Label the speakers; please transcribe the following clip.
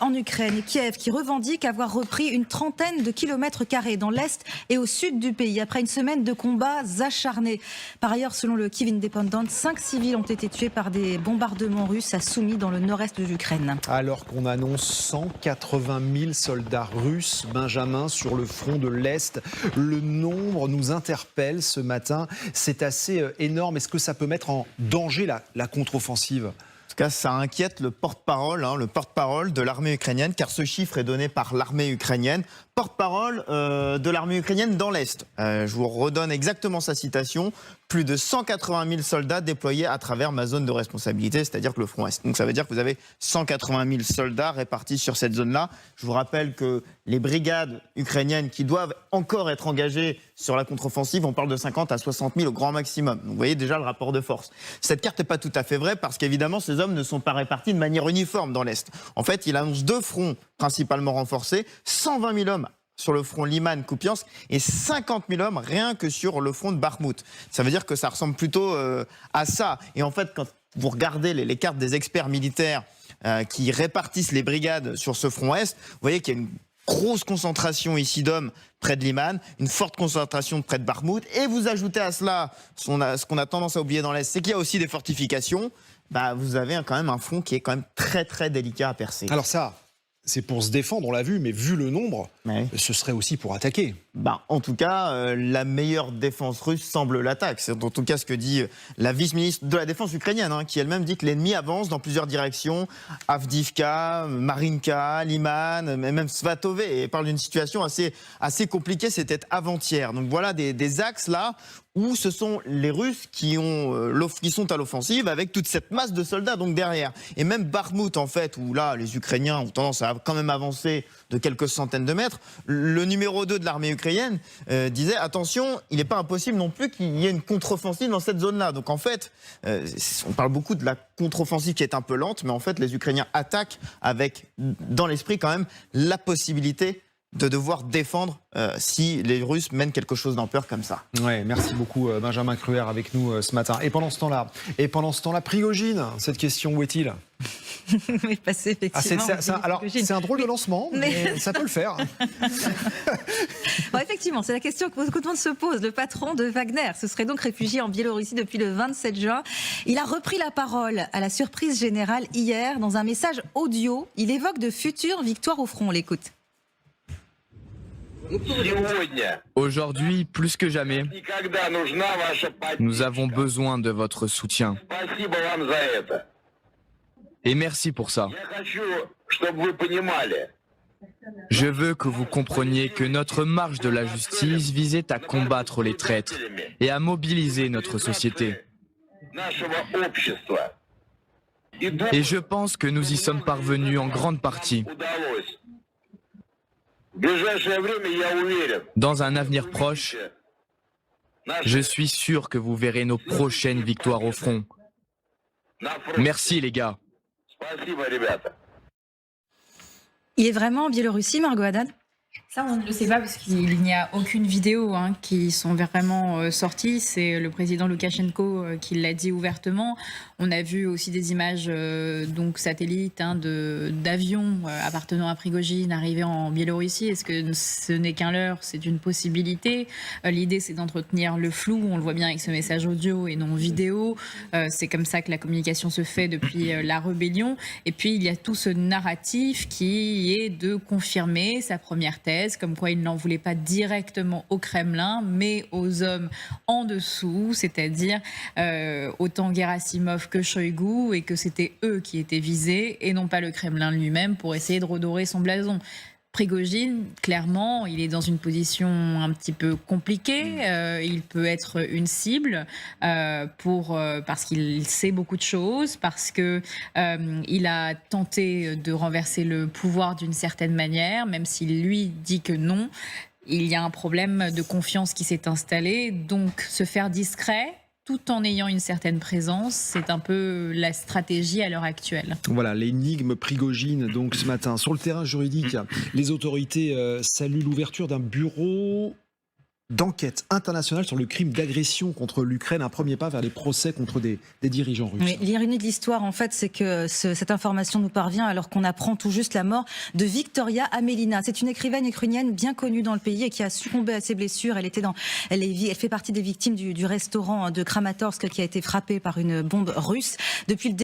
Speaker 1: en Ukraine et Kiev qui revendique avoir repris une trentaine de kilomètres carrés dans l'est et au sud du pays après une semaine de combats acharnés. Par ailleurs, selon le Kyiv Independent, 5 civils ont été tués par des bombardements russes à Soumy dans le nord-est de l'Ukraine.
Speaker 2: Alors qu'on annonce 180 000 soldats russes, Benjamin, sur le front de l'Est, le nombre nous interpelle ce matin. C'est assez énorme. Est-ce que ça peut mettre en danger la contre-offensive ?
Speaker 3: En tout cas, ça inquiète le porte-parole de l'armée ukrainienne, car ce chiffre est donné par l'armée ukrainienne, porte-parole de l'armée ukrainienne dans l'Est. Je vous redonne exactement sa citation. Plus de 180 000 soldats déployés à travers ma zone de responsabilité, c'est-à-dire que le front Est. Donc ça veut dire que vous avez 180 000 soldats répartis sur cette zone-là. Je vous rappelle que les brigades ukrainiennes qui doivent encore être engagées sur la contre-offensive, on parle de 50 à 60 000 au grand maximum. Donc vous voyez déjà le rapport de force. Cette carte n'est pas tout à fait vraie parce qu'évidemment ces hommes ne sont pas répartis de manière uniforme dans l'Est. En fait, il annonce 2 fronts principalement renforcés, 120 000 hommes sur le front Liman-Kupiansk et 50 000 hommes rien que sur le front de Bakhmout. Ça veut dire que ça ressemble plutôt à ça. Et en fait, quand vous regardez les cartes des experts militaires qui répartissent les brigades sur ce front Est, vous voyez qu'il y a une grosse concentration ici d'hommes près de Liman, une forte concentration près de Bakhmout. Et vous ajoutez à cela ce qu'on a tendance à oublier dans l'Est, c'est qu'il y a aussi des fortifications. Vous avez quand même un front qui est quand même très très délicat à percer.
Speaker 2: Alors ça, c'est pour se défendre, on l'a vu, mais vu le nombre, ce serait aussi pour attaquer.
Speaker 3: En tout cas, la meilleure défense russe semble l'attaque. C'est en tout cas ce que dit la vice-ministre de la Défense ukrainienne, qui elle-même dit que l'ennemi avance dans plusieurs directions. Avdiivka, Marinka, Liman, même Svatove. Et parle d'une situation assez compliquée, c'était avant-hier. Donc voilà des axes là où ce sont les Russes qui sont à l'offensive avec toute cette masse de soldats donc derrière. Et même Bakhmout, en fait, où là, les Ukrainiens ont tendance à quand même avancer de quelques centaines de mètres, le numéro 2 de l'armée ukrainienne disait attention, il n'est pas impossible non plus qu'il y ait une contre-offensive dans cette zone-là. Donc en fait, on parle beaucoup de la contre-offensive qui est un peu lente, mais en fait, les Ukrainiens attaquent avec, dans l'esprit quand même, la possibilité de devoir défendre si les Russes mènent quelque chose d'ampleur comme ça.
Speaker 2: Ouais, merci beaucoup Benjamin Cruer avec nous ce matin. Et pendant ce temps-là, Prigojine, cette question, où est-il ?
Speaker 1: Oui, passé effectivement.
Speaker 2: C'est un drôle de lancement, mais ça peut le faire.
Speaker 1: Effectivement, c'est la question que beaucoup de monde se pose. Le patron de Wagner se serait donc réfugié en Biélorussie depuis le 27 juin. Il a repris la parole à la surprise générale hier dans un message audio. Il évoque de futures victoires au front. On l'écoute.
Speaker 4: Aujourd'hui, plus que jamais, nous avons besoin de votre soutien. Et merci pour ça. Je veux que vous compreniez que notre marche de la justice visait à combattre les traîtres et à mobiliser notre société. Et je pense que nous y sommes parvenus en grande partie. Dans un avenir proche, je suis sûr que vous verrez nos prochaines victoires au front. Merci les gars.
Speaker 1: Il est vraiment en Biélorussie, Margot Haddad ?
Speaker 5: Ça, on ne le sait pas parce qu'il n'y a aucune vidéo qui sont vraiment sorties. C'est le président Loukachenko qui l'a dit ouvertement. On a vu aussi des images donc satellites d'avions appartenant à Prigojine arriver en Biélorussie. Est-ce que ce n'est qu'un leurre? C'est une possibilité. L'idée, c'est d'entretenir le flou. On le voit bien avec ce message audio et non vidéo. C'est comme ça que la communication se fait depuis la rébellion. Et puis, il y a tout ce narratif qui est de confirmer sa première thèse, comme quoi il n'en voulait pas directement au Kremlin, mais aux hommes en dessous, c'est-à-dire autant Gerasimov que Shoigu, et que c'était eux qui étaient visés et non pas le Kremlin lui-même pour essayer de redorer son blason. Prigojine, clairement, il est dans une position un petit peu compliquée. Il peut être une cible parce qu'il sait beaucoup de choses, parce que il a tenté de renverser le pouvoir d'une certaine manière, même s'il lui dit que non. Il y a un problème de confiance qui s'est installé, donc se faire discret tout en ayant une certaine présence, c'est un peu la stratégie à l'heure actuelle.
Speaker 2: Voilà, l'énigme Prigojine, donc ce matin. Sur le terrain juridique, les autorités saluent l'ouverture d'un bureau d'enquête internationale sur le crime d'agression contre l'Ukraine, un premier pas vers les procès contre des dirigeants russes.
Speaker 1: Oui, l'ironie de l'histoire, en fait, c'est que cette information nous parvient alors qu'on apprend tout juste la mort de Victoria Amelina. C'est une écrivaine ukrainienne bien connue dans le pays et qui a succombé à ses blessures. Elle fait partie des victimes du restaurant de Kramatorsk qui a été frappé par une bombe russe. Depuis le